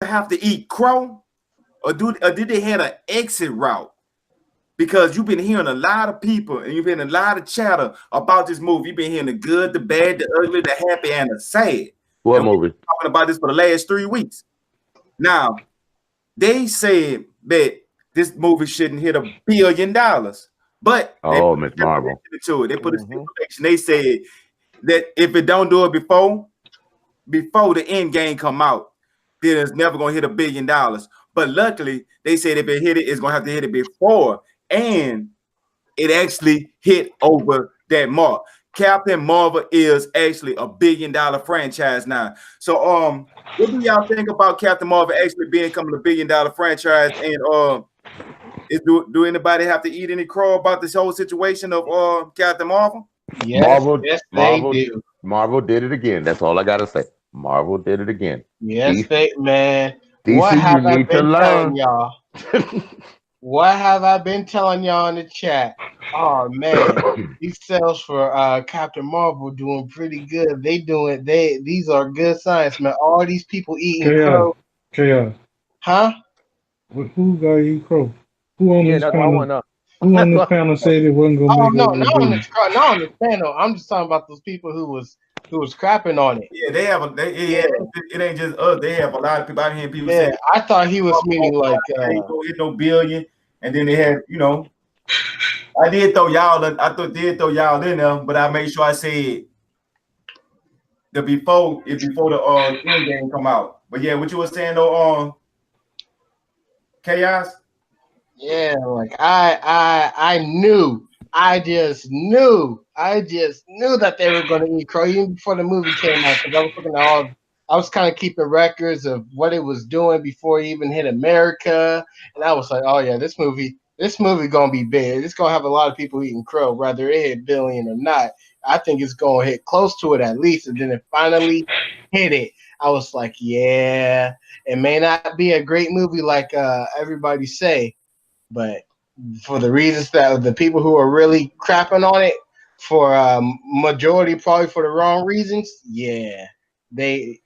have to eat crow, or did they have an exit route? Because you've been hearing a lot of people and you've been a lot of chatter about this movie. You've been hearing the good, the bad, the ugly, the happy, and the sad. What And we've been movie? talking about this for the last 3 weeks. Now, they said that this movie shouldn't hit $1 billion, but they Oh, put a Miss Marvel. stipulation to it. They put a stipulation. They said that if it don't do it before the end game come out, then it's never gonna hit $1 billion. But luckily, they said if it hit it, it's gonna have to hit it before, and it actually hit over that mark. Captain Marvel is actually $1 billion franchise now. So what do y'all think about Captain Marvel actually becoming $1 billion franchise? And do anybody have to eat any crow about this whole situation of Captain Marvel? Yes, yes, they do. Marvel did it again. That's all I gotta say. Marvel did it again. Yes, they man. DC, What have you I need to been telling learn. y'all? What have I been telling y'all in the chat? Oh man, these sales for Captain Marvel doing pretty good. These are good signs, man. All these people eating crow. KR. Huh? Who got to eat crow? Who on this That's what I panel? want to Who on this panel said it wasn't gonna Oh make no, over not $1 on billion? not on this panel. I'm just talking about those people who was crapping on it. Yeah, they have it ain't just us. They have a lot of people out here. People Yeah, say I thought he was meaning like ain't gonna hit no billion, and then they had I did throw y'all in there, but I made sure I said the before the end game come out. But yeah, what you were saying though, chaos. yeah, like I knew. I just knew that they were going to eat crow even before the movie came out because I was looking at I was kind of keeping records of what it was doing before it even hit America, and I was like, oh yeah, this movie gonna be big. It's gonna have a lot of people eating crow, whether it hit billion or not. I think it's gonna hit close to it at least, and then it finally hit it. I was like, yeah, it may not be a great movie like everybody say, but for the reasons that the people who are really crapping on it for majority probably for the wrong reasons, yeah, they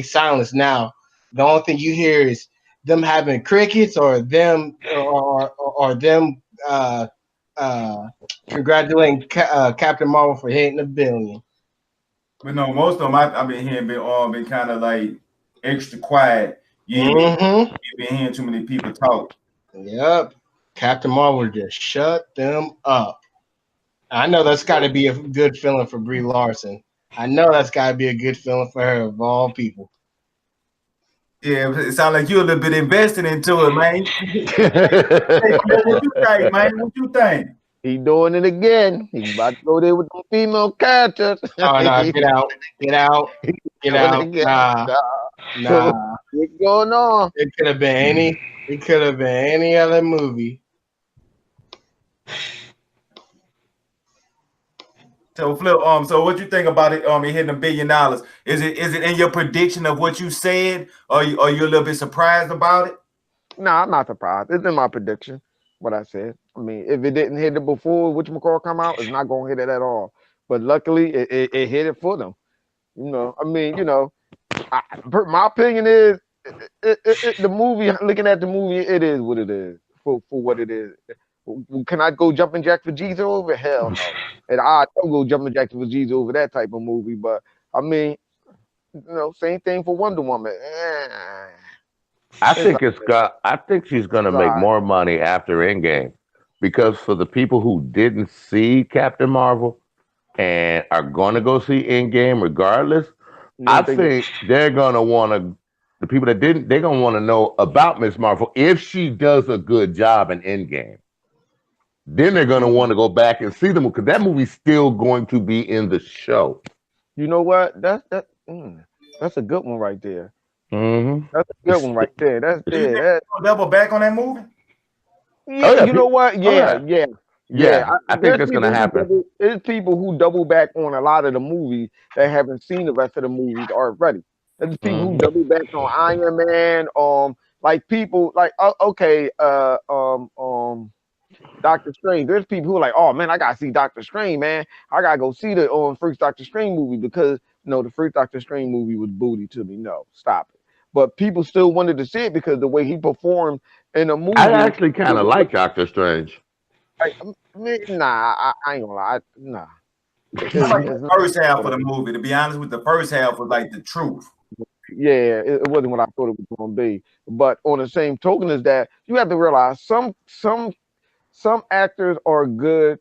silence now. The only thing you hear is them having crickets or them or them congratulating Captain Marvel for hitting $1 billion. But no, most of them I've been hearing been kind of like extra quiet. You ain't been hearing too many people talk. Yep. Captain Marvel just shut them up. I know that's got to be a good feeling for Brie Larson. I know that's got to be a good feeling for her of all people. Yeah, it sounds like you're a little bit invested into it, man. Hey, what you think, man? What you think? He doing it again. He's about to go there with the female characters. Oh no! Get out! Get out! Get out! Nah. What's going on? It could have been any. It could have been any other movie. So Flip, so what you think about it? It hitting $1 billion. Is it in your prediction of what you said, or are you a little bit surprised about it? No, I'm not surprised. It's in my prediction. What I said. I mean, if it didn't hit it before Witch McCall come out, it's not gonna hit it at all. But luckily, it hit it for them. I mean, my opinion is the movie. Looking at the movie, it is what it is for what it is. Can I go jumping jack for Jesus over? Hell no. And I don't go jumping jack for Jesus over that type of movie. But I mean, same thing for Wonder Woman. I think she's gonna make more money after Endgame, because for the people who didn't see Captain Marvel and are gonna go see Endgame regardless, I think they're gonna want to. The people that didn't, they're gonna want to know about Miss Marvel if she does a good job in Endgame. Then they're gonna want to go back and see them because that movie's still going to be in the show. You know what? That's a good one right there. Mm-hmm. That's a good one right there. That's there. Double back on that movie. Yeah, you know what? Yeah. I think that's gonna happen. There's people who double back on a lot of the movies that haven't seen the rest of the movies already. There's people who double back on Iron Man. Like people like Doctor Strange. There's people who are like, oh man, I gotta see Doctor Strange, man. I gotta go see the first Doctor Strange movie because the first Doctor Strange movie was booty to me. No, stop it. but people still wanted to see it because the way he performed in the movie. I actually kind of like Doctor Strange. I mean, nah, I ain't gonna lie, nah. The first half of the movie, to be honest with the first half was like the truth. Yeah, it wasn't what I thought it was going to be. But on the same token is that you have to realize some actors are good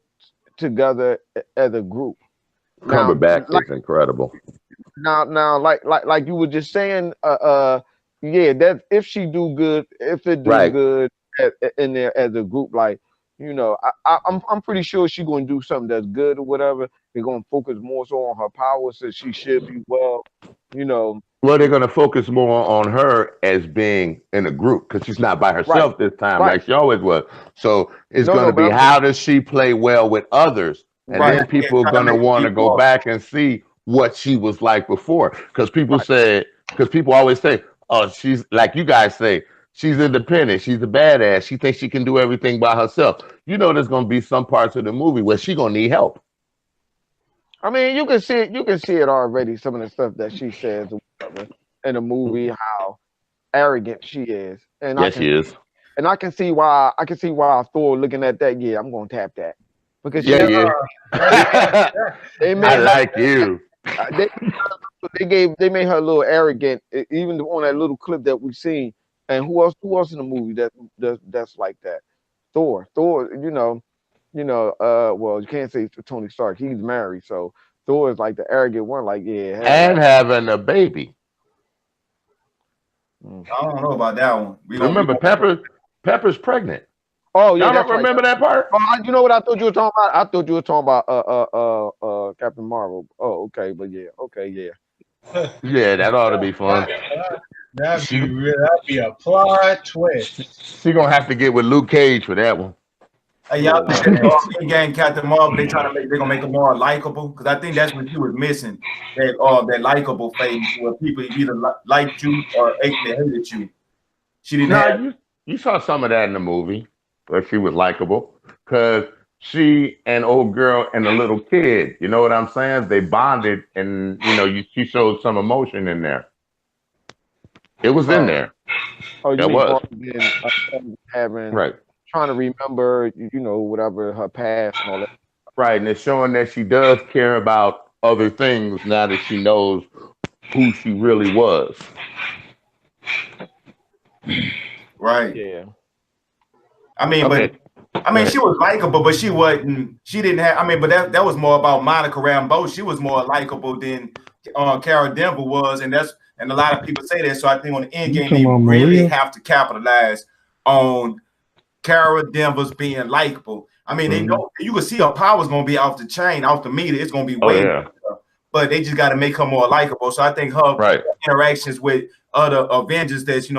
together as a group. Cumberbatch is incredible. Now, like you were just saying, yeah, that if she do good, if it do good in there as a group, like, you know, I'm pretty sure she's going to do something that's good or whatever. They're going to focus more so on her powers, so she should be well, you know. Well, they're going to focus more on her as being in a group because she's not by herself this time like she always was. So it's going to be how does she play well with others? And then people are going to want to go back and see what she was like before. Because people always say, oh, she's like you guys say, she's independent. She's a badass. She thinks she can do everything by herself. You know, there's going to be some parts of the movie where she's going to need help. I mean, you can see it already. Some of the stuff that she says in the movie, how arrogant she is, and she is. And I can see why. Thor looking at that. Yeah, I'm gonna tap that because they made I like you. They made her a little arrogant, even on that little clip that we seen. And who else in the movie that's like that? Thor, you know. Well, you can't say Tony Stark. He's married, so Thor is like the arrogant one. Like, yeah, and having a baby. I don't know about that one. Remember, Pepper's pregnant. Oh yeah, I don't remember that part. Oh, you know what I thought you were talking about? I thought you were talking about Captain Marvel. Oh, okay, but yeah, yeah, that ought to be fun. That'd be a plot twist. She gonna have to get with Luke Cage for that one. Hey, y'all think that in-game Captain Marvel, they're gonna make her more likable? Because I think that's what she was missing, that likable phase where people either liked you or hated you. She didn't have. You saw some of that in the movie where she was likable because she and old girl and the little kid, you know what I'm saying? They bonded, and she showed some emotion in there. It was in there. Oh, that was having trying to remember, whatever her past and all that. Right, and it's showing that she does care about other things now that she knows who she really was. Right. Yeah. I mean, she was likable, but she wasn't. She didn't have. I mean, but that was more about Monica Rambeau. She was more likable than Cara Denver was, and a lot of people say that. So I think on the end game, they really have to capitalize on Cara Denver's being likable. I mean, they know you can see her power's gonna be off the chain, off the meter. It's gonna be way better, but they just got to make her more likable. So I think her interactions with other Avengers that's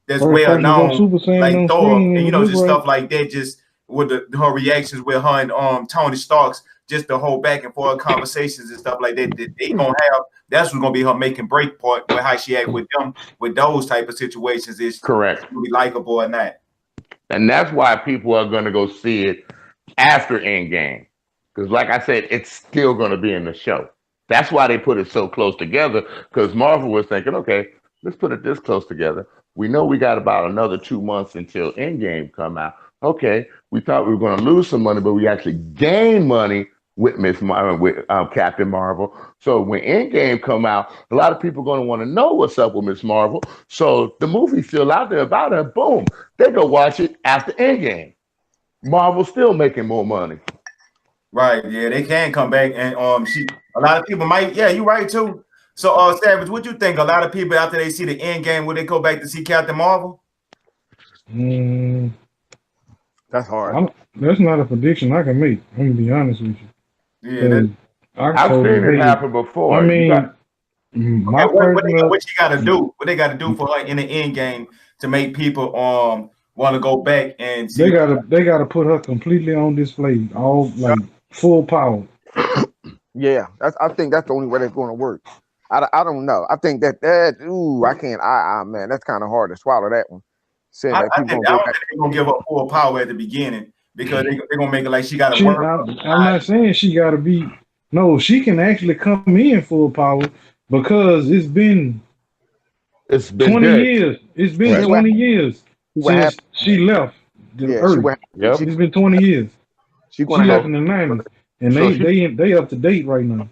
that's well known, like Thor, and just stuff like that, just with her reactions with her and Tony Stark's, just the whole back and forth conversations and stuff like that they gonna have. That's what's gonna be her make and break part with how she act with them with those type of situations. Is correct, be likable or not. And that's why people are going to go see it after Endgame. Because like I said, it's still going to be in the show. That's why they put it so close together, because Marvel was thinking, okay, let's put it this close together. We know we got about another 2 months until Endgame come out. Okay, we thought we were going to lose some money, but we actually gained money with Captain Marvel. So when Endgame come out, a lot of people are going to want to know what's up with Miss Marvel. So the movie's still out there about her. Boom, they go watch it after Endgame. Marvel's still making more money. Right? Yeah, they can come back and a lot of people might. Yeah, you're right too. So Savage, what you think? A lot of people after they see the Endgame, will they go back to see Captain Marvel? That's hard. That's not a prediction I can make. I'm gonna be honest with you. Yeah, I've seen it happen before. I mean, what you got to do? What they got to do for her in the end game to make people want to go back and see? They gotta put her completely on display, all like full power. Yeah, I think that's the only way that's going to work. I don't know. I think I can't. Man, that's kind of hard to swallow that one. I think they're gonna give her full power at the beginning. Because they're gonna make it like she got to work. I'm not saying she got to be. No, she can actually come in full power because it's been It's been 20 good. years. It's been Right. 20 years What since happened? she left the Yeah, earth. Yep. It's been 20 years. she She gonna left have in the 90s, and So they up to date right now.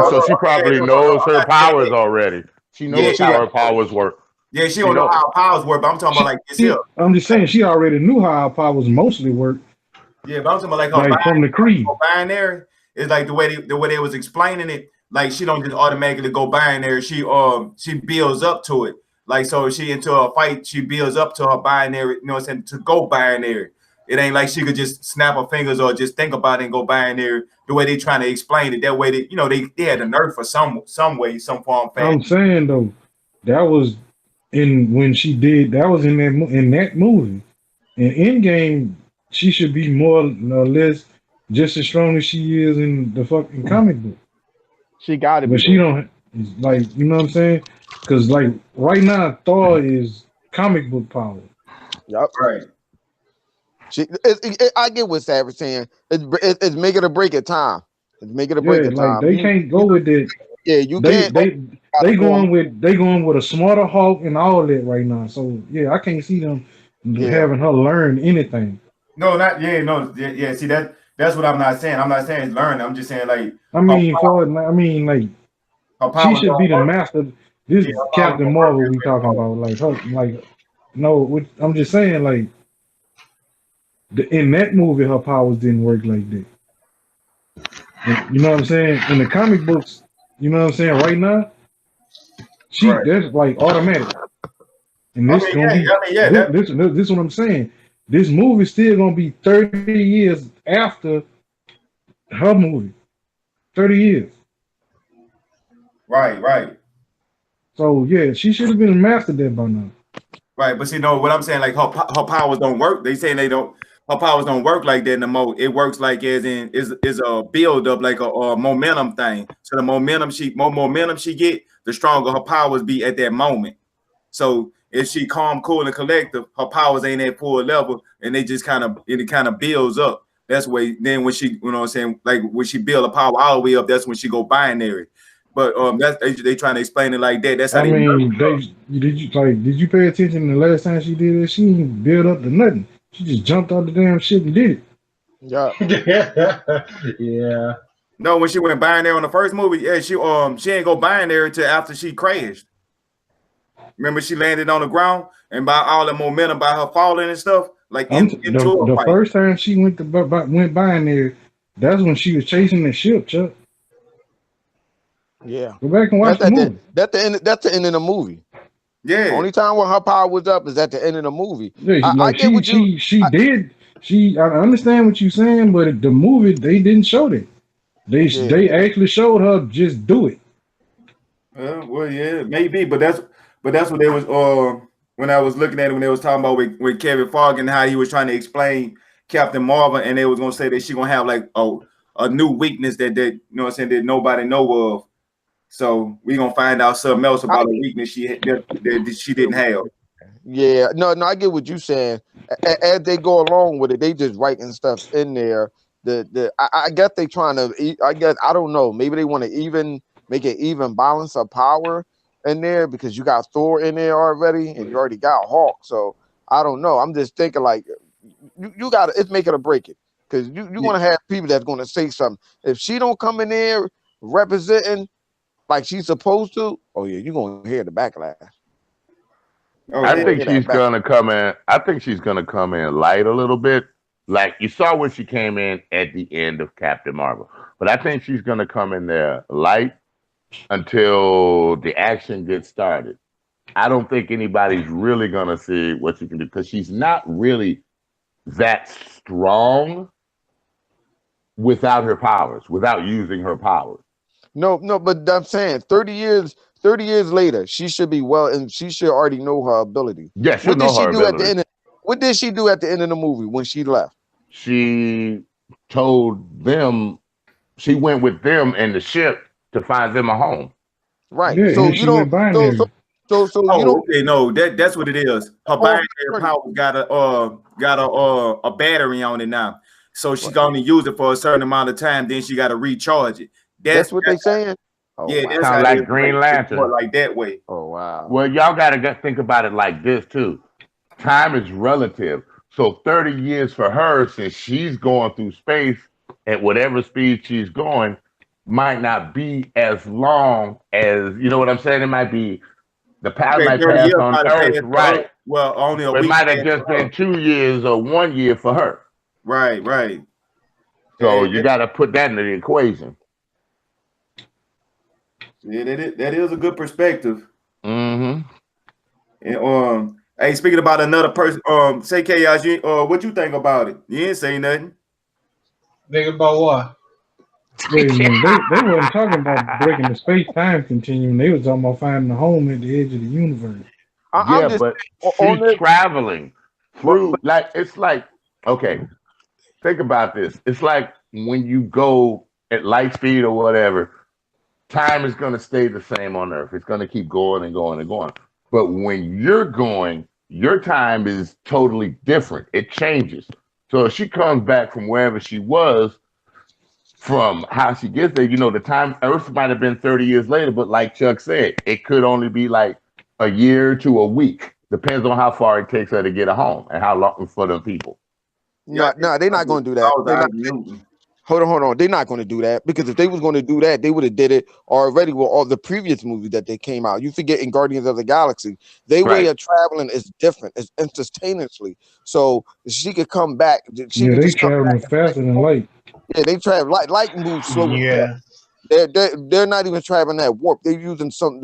So she probably knows her powers already. She knows Yeah, how her powers work. Yeah, she She don't know knows. how powers work, but I'm talking about like this here. I'm just saying she already knew how our powers mostly work, Yeah, but I'm talking about like like from the Creed. her binary is like the way they was explaining it. Like she don't just automatically go binary. She builds up to it. Like so, she into a fight, she builds up to her binary. You know what I'm saying? To go binary. It ain't like she could just snap her fingers or just think about it and go binary. The way they trying to explain it, that way they had the nerve for some way, some form. I'm saying though, that was when she did that was in that movie. In Endgame, she should be more or less just as strong as she is in the fucking comic book. she got it. But she don't like, you know what I'm saying? Because like right now, Thor is comic book power. Yep. Right. I get what Savage saying. It's make it or break it time. It's make it or break it like time. they can't go with it. Yeah, you They can't. they going with a smarter Hulk and all that right now. So yeah, I can't see them having her learn anything. No, not yeah, no, yeah. See that's what I'm not saying. I'm not saying learn. I'm just saying like I mean, like she should be the master. This Captain Marvel we talking about, like her, like no. I'm just saying, like in that movie, her powers didn't work like that. And, you know what I'm saying? In the comic books, you know what I'm saying. Right now, that's like automatic. And this this is what I'm saying. This movie still gonna be 30 years after her movie. 30 years. Right. So yeah, she should have been mastered that by now. Right, but see, no, what I'm saying, like her powers don't work. They saying they don't. Her powers don't work like that in the mode. It works like as in is a build up, like a momentum thing. So the more momentum she get, the stronger her powers be at that moment. So if she calm, cool, and collective, her powers ain't at full level, and they just kind of builds up. That's way. Then when she, you know what I'm saying, like when she build a power all the way up, that's when she go binary. But that's they trying to explain it like that. That's how did you pay attention the last time she did it? She didn't build up to nothing. She just jumped out the damn shit and did it. Yeah. Yeah. No, when she went binary on the first movie, yeah, she ain't go binary till after she crashed. Remember, she landed on the ground, and by all the momentum, by her falling and stuff, like the first time she went binary, that's when she was chasing the ship, Chuck. Yeah. Go back and watch the movie. That's the end of the movie. Yeah. The only time when her power was up is at the end of the movie. Yeah, I understand what you're saying, but the movie they didn't show that. They actually showed her just do it. Well, yeah, maybe, but that's what they was when I was looking at it when they was talking about with Kevin Feige and how he was trying to explain Captain Marvel, and they was gonna say that she gonna have like a new weakness that you know what I'm saying, that nobody know of. So we gonna find out something else about a weakness she didn't have. Yeah, no, I get what you're saying. As they go along with it, they just writing stuff in there. I guess they trying to. I don't know. Maybe they want to make it even balance of power in there because you got Thor in there already, and you already got Hulk. So I don't know. I'm just thinking like you got to. It's make it or break it because you want to have people that's going to say something. If she don't come in there representing like she's supposed to, oh yeah, you're gonna hear the backlash. I think she's gonna come in. I think she's gonna come in light a little bit, like you saw when she came in at the end of Captain Marvel. But I think she's gonna come in there light until the action gets started. I don't think anybody's really gonna see what she can do because she's not really that strong without her powers, without using her powers. No, but I'm saying 30 years later, she should be well, and she should already know her ability. Yeah, she'll know her ability. What did she do at the end of the movie when she left? She told them she went with them in the ship to find them a home. Right. Yeah, so you don't. Okay, no, that's what it is. Her binary power got a battery on it now, so she's gonna use it for a certain amount of time. Then she got to recharge it. That's what they're saying. Oh, Yeah, wow. that's Kind how of they like Green more Lantern. like that way. Oh, wow. Well, y'all gotta think about it like this too. Time is relative. So 30 years for her, since she's going through space at whatever speed she's going, might not be as long as, you know what I'm saying? It might be, the path Okay, might 30 pass years on might have Earth, passed for her. right? Well, only a But it week might have passed just for her. been 2 years or 1 year for her. Right. So you got to put that into the equation. Yeah, that is a good perspective. Mm-hmm. And hey, speaking about another person, say Chaos, what you think about it? You ain't say nothing. Think about what? Wait a minute, they wasn't talking about breaking the space-time continuum. They was talking about finding a home at the edge of the universe. I'm Yeah, just but on she's this. traveling But, through, like, it's like, okay, think about this. It's like when you go at light speed or whatever, time is going to stay the same on Earth. It's going to keep going and going and going. But when you're going, your time is totally different. It changes. So if she comes back from wherever she was, from how she gets there, the time Earth might have been 30 years later, but like Chuck said, it could only be like a year to a week. Depends on how far it takes her to get a home and how long for the people. no, they're not going to do that. They're not. Hold on. They're not going to do that, because if they was going to do that, they would have did it already with all the previous movies that they came out. You forget in Guardians of the Galaxy, their way of traveling is different. It's instantaneously. So she could come back. She Yeah, could they just come traveling back. faster than light. Yeah, they travel light moves slow. Yeah. They're not even traveling that warp. They're using some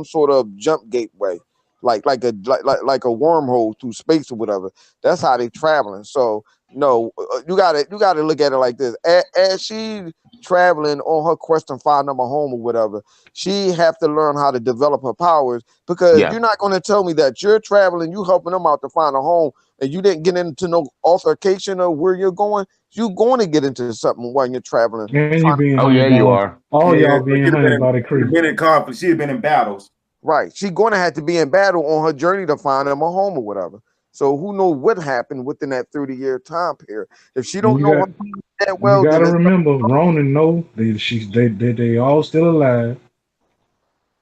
sort of jump gateway, like a wormhole through space or whatever. That's how they traveling. So no, you gotta look at it like this. As she traveling on her quest to find a home or whatever, she have to learn how to develop her powers, because you're not going to tell me that you're traveling, you helping them out to find a home, and you didn't get into no altercation of where you're going. You're going to get into something while you're traveling. And you being Oh, hunted yeah, by you are. all Yeah, y'all being hunted by the crew. Been in conflict. She's been in battles. Right. She's going to have to be in battle on her journey to find them a home or whatever. So who knows what happened within that 30-year time period? If she don't know her that well, you got then to remember, Ronan know they all still alive.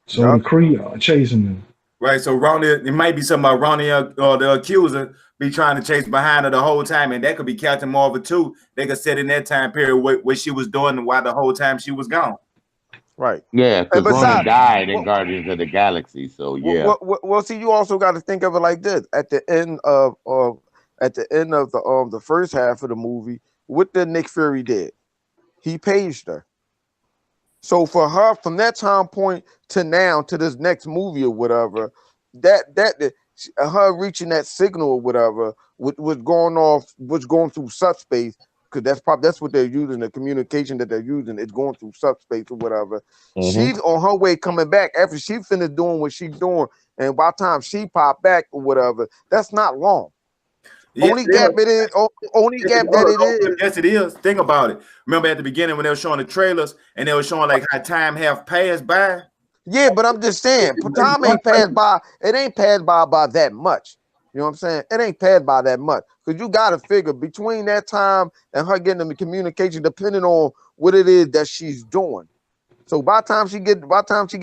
So the Kree are chasing them. Right. So Ronnie, it might be something about Ronnie or the accuser be trying to chase behind her the whole time, and that could be Captain Marvel too. They could set in that time period what she was doing while the whole time she was gone. Right. Yeah, because And Ronan besides, died in Guardians of the Galaxy. So yeah. well, see, you also got to think of it like this: at the end of the first half of the movie, what did Nick Fury did? He paged her. So for her, from that time point to now to this next movie or whatever, her reaching that signal or whatever was going through subspace, because that's what they're using, the communication that they're using is going through subspace or whatever. Mm-hmm. She's on her way coming back after she finished doing what she's doing, and by the time she popped back or whatever, that's not long. Yes, Only gap it is. Yes, it is. Think about it. Remember at the beginning when they were showing the trailers and they were showing like how time have passed by. Yeah, but I'm just saying, time ain't passed by. It ain't passed by that much. You know what I'm saying? It ain't passed by that much, because you got to figure between that time and her getting the communication, depending on what it is that she's doing. So by the time she get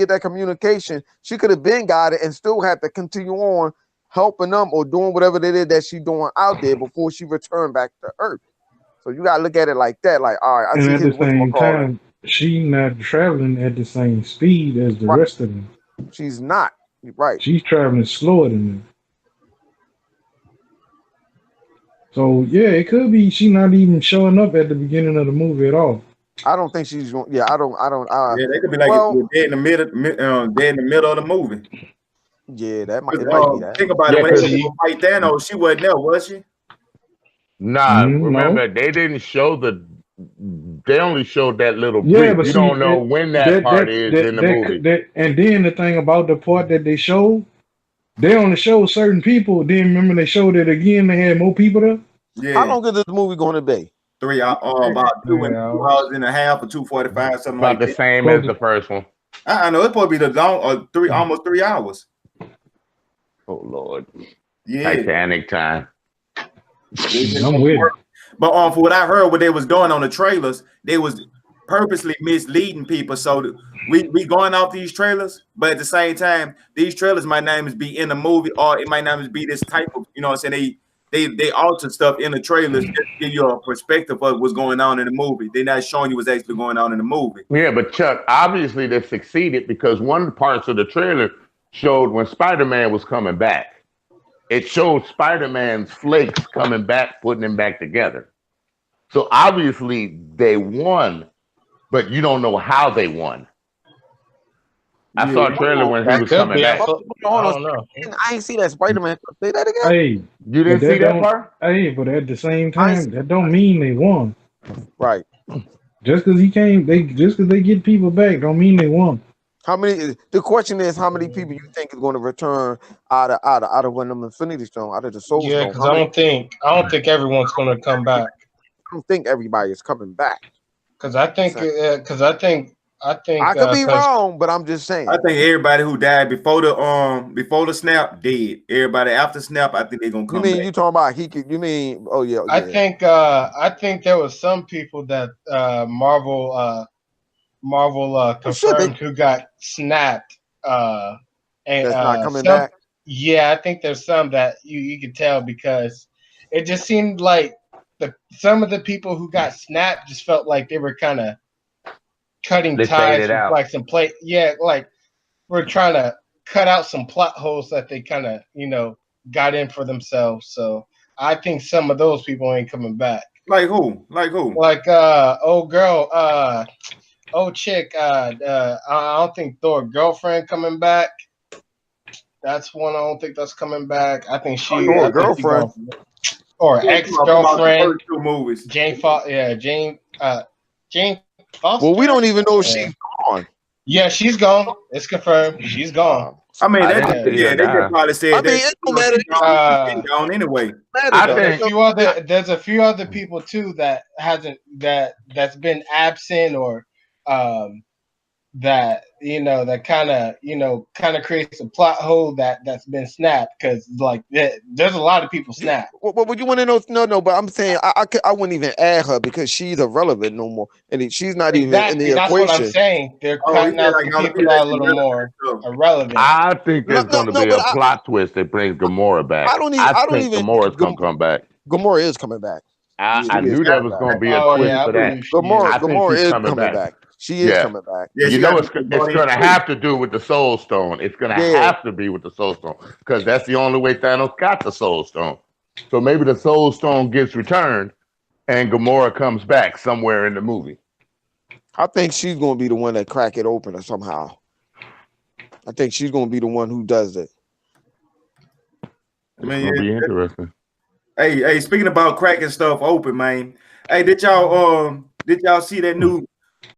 that communication, she could have been got it and still have to continue on helping them or doing whatever it is that she's doing out there before she returned back to Earth. So you gotta look at it like that. Like, all right, And at the same time, she not traveling at the same speed as the rest of them. She's not. Right. She's traveling slower than them. So yeah, it could be she not even showing up at the beginning of the movie at all. I don't think she's going. Yeah, I don't. Yeah, they could be like dead in the middle of the movie. Yeah, it might be that. Think about it. When they fight Thanos, she wasn't there, was she? Nah, remember they didn't show they only showed that little brief. But you don't know when that part is in the movie. And then the thing about the part that they showed, they only showed certain people. Then remember they showed it again. They had more people there. Yeah. How long is this movie going to be? About 2 hours and a half or 2:45, something about like that. The same as the first one. I know it's supposed to be the long almost 3 hours. Oh Lord. Yeah. Titanic time. I'm with it. But for what I heard, what they was doing on the trailers, they was purposely misleading people. So we going off these trailers, but at the same time, these trailers might not even be in the movie, or it might not even be this type of, you know what I'm saying? They alter stuff in the trailers just to give you a perspective of what's going on in the movie. They're not showing you what's actually going on in the movie. Yeah, but Chuck, obviously they succeeded because one of the parts of the trailer showed when Spider-Man was coming back. It showed Spider-Man's flakes coming back, putting them back together. So obviously they won, but you don't know how they won. I saw a trailer when he was coming back. I don't know. I ain't see that Spider-Man. Say that again. Hey, You didn't see that part? Hey, but at the same time, that don't mean they won. Right. Just because they get people back, don't mean they won. How many? The question is, how many people you think is going to return out of one of them Infinity Stone, out of the Soul Stone? Yeah, because I don't think everyone's going to come back. I don't think everybody is coming back. Because I think I could be wrong, but I'm just saying. I think everybody who died before the snap dead. Everybody after snap, I think they're gonna come. You mean back. you talking about he could? You mean? Oh yeah. I think there was some people that Marvel confirmed who got snapped. And that's not coming back. Yeah, I think there's some that you could tell because it just seemed like some of the people who got snapped just felt like they were kind of cutting ties with like some plate. Yeah, like we're trying to cut out some plot holes that they kind of, got in for themselves. So I think some of those people ain't coming back. Like who? Like old girl, old chick. I don't think Thor girlfriend coming back. That's one I don't think that's coming back. I think Thor girlfriend or ex-girlfriend. Two movies. Jane Foster. Well, we don't even know if she's gone. Yeah, she's gone. It's confirmed. She's gone. I mean, they just probably said. I mean, it don't matter. She's gone anyway. There's a few other people too that's been absent or that kind of creates a plot hole that's been snapped because like there's a lot of people snapped. What would you want to know? No, but I'm saying I wouldn't even add her because she's irrelevant no more, and she's not even in the that's equation. What I'm saying. They're cutting out the people that are a little more irrelevant. I think there's going to be a plot twist that brings Gamora back. I think Gamora's going to come back. Gamora is coming back. I knew there was going to be a twist for that. Gamora is coming back. She is coming back. Yeah, it's going to have to do with the Soul Stone. It's going to have to be with the Soul Stone because that's the only way Thanos got the Soul Stone. So maybe the Soul Stone gets returned and Gamora comes back somewhere in the movie. I think she's going to be the one that crack it open or somehow. I think she's going to be the one who does it. It's going to be interesting. Hey, speaking about cracking stuff open, man. Hey, did y'all see that new